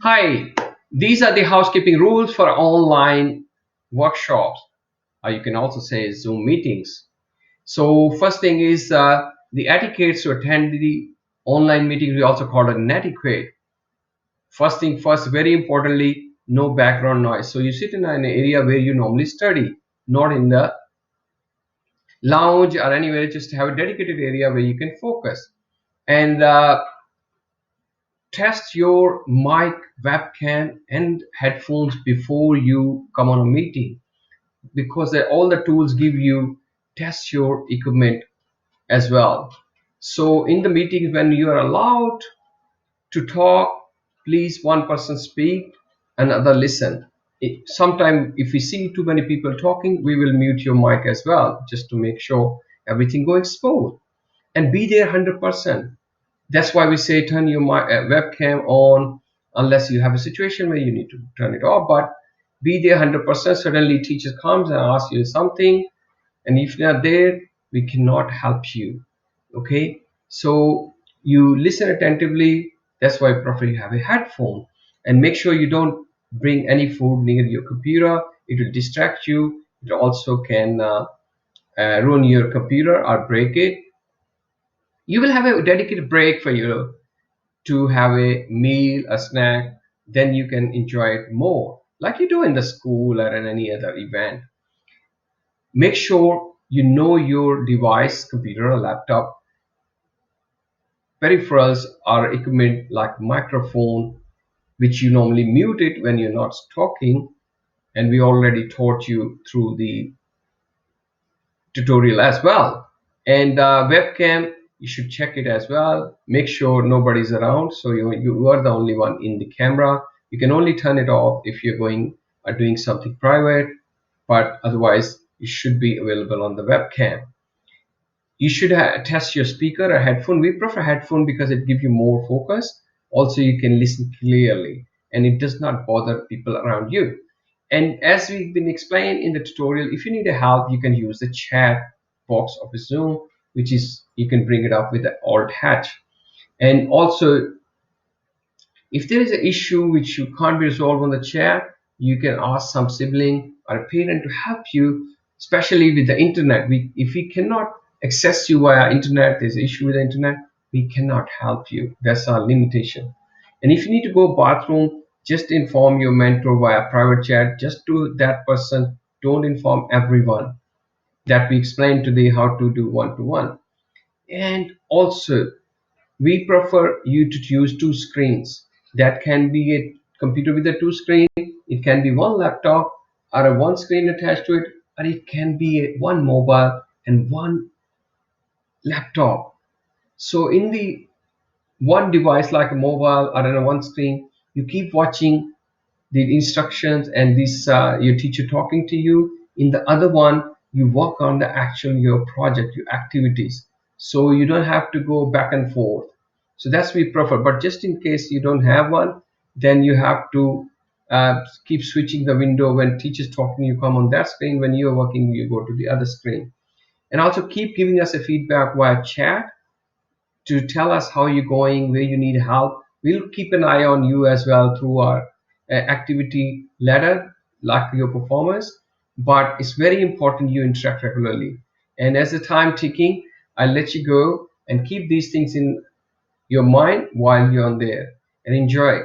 Hi, these are the housekeeping rules for online workshops, or you can also say Zoom meetings. So, first thing is the etiquettes to attend the online meeting. We also call it an etiquette. First thing first, very importantly, no background noise. So, you sit in an area where you normally study, not in the lounge or anywhere. Just have a dedicated area where you can focus. And test your mic, webcam, and headphones before you come on a meeting because all the tools give you test your equipment as well. So in the meetings when you are allowed to talk, please one person speak, another listen. Sometimes if we see too many people talking, we will mute your mic as well just to make sure everything goes smooth, and be there 100%. That's why we say turn your webcam on unless you have a situation where you need to turn it off. But be there 100%. Suddenly, teacher comes and asks you something, and if you're not there, we cannot help you. Okay, so you listen attentively. That's why I prefer you have a headphone, and make sure you don't bring any food near your computer. It will distract you. It also can ruin your computer or break it. You will have a dedicated break for you to have a meal, a snack, then you can enjoy it more, like you do in the school or in any other event. Make sure you know your device, computer or laptop, peripherals or equipment like microphone, which you normally mute it when you're not talking. And we already taught you through the tutorial as well. And webcam, you should check it as well. Make sure nobody's around, so you are the only one in the camera. You can only turn it off if you're going or doing something private, but otherwise it should be available on the webcam. You should test your speaker or headphone. We prefer headphone because it gives you more focus. Also, you can listen clearly and it does not bother people around you. And as we've been explained in the tutorial, if you need a help, you can use the chat box of Zoom, which is you can bring it up with the alt hatch. And also, if there is an issue which you can't be resolved on the chat, you can ask some sibling or a parent to help you, especially with the internet. If we cannot access you via internet, there's an issue with the internet, we cannot help you. That's our limitation. And if you need to go bathroom, just inform your mentor via private chat, just to that person. Don't inform everyone. That we explained today how to do one-to-one. And also, we prefer you to use two screens. That can be a computer with a two screen, it can be one laptop or a one screen attached to it, or it can be one mobile and one laptop. So in the one device like a mobile or in a one screen, you keep watching the instructions and this your teacher talking to you. In the other one, you work on the actual your project, your activities, so you don't have to go back and forth. So that's we prefer, but just in case you don't have one, then you have to keep switching the window. When teacher's talking, you come on that screen. When you're working, you go to the other screen. And also keep giving us a feedback via chat to tell us how you're going, where you need help. We'll keep an eye on you as well through our activity ladder, like your performance. But it's very important you interact regularly. And as the time ticking, I'll let you go and keep these things in your mind while you're on there and enjoy.